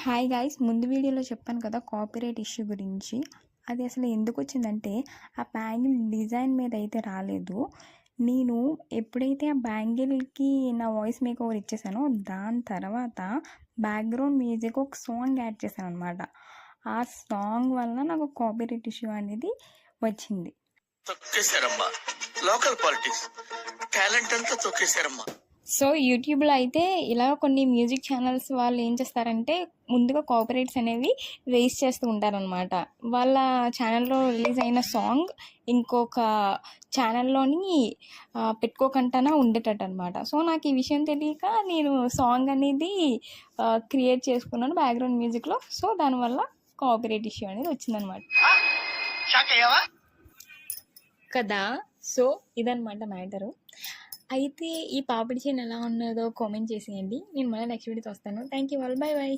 Hi guys, ముందు వీడియోలో చెప్పాను కదా కాపీరైట్ ఇష్యూ గురించి. అది అసలు ఎందుకు వచ్చిందంటే ఆ బ్యాంగిల్ డిజైన్ మీద అయితే రాలేదు. నేను ఎప్పుడైతే ఆ బ్యాంగిల్కి నా వాయిస్ మేక్ ఓవర్ ఇచ్చేసానో దాని తర్వాత బ్యాక్గ్రౌండ్ మ్యూజిక్ ఒక సాంగ్ యాడ్ చేశాను అనమాట. ఆ సాంగ్ వల్ల నాకు కాపీరైట్ ఇష్యూ అనేది వచ్చింది. తొక్కేశారమ్మా, లోకల్ పాలిటిక్స్ టాలెంట్ అంతా తొక్కేశారమ్మా. సో యూట్యూబ్లో అయితే ఇలా కొన్ని మ్యూజిక్ ఛానల్స్ వాళ్ళు ఏం చేస్తారంటే ముందుగా కాపీరైట్స్ అనేవి రేస్ చేస్తూ ఉంటారనమాట. వాళ్ళ ఛానల్లో రిలీజ్ అయిన సాంగ్ ఇంకొక ఛానల్లోని పెట్టుకోకుండా ఉండేటట్టు అనమాట. సో నాకు ఈ విషయం తెలియక నేను సాంగ్ అనేది క్రియేట్ చేసుకున్నాను బ్యాక్గ్రౌండ్ మ్యూజిక్లో. సో దానివల్ల కాపీరైట్ ఇష్యూ అనేది వచ్చిందనమాట కదా. సో ఇదనమాట మ్యాటరు. అయితే ఈ పాపిడి చైన్ ఎలా ఉన్నదో కామెంట్ చేసేయండి. నేను మళ్ళీ నెక్స్ట్ వీడియోతో వస్తాను. Thank you all, by by.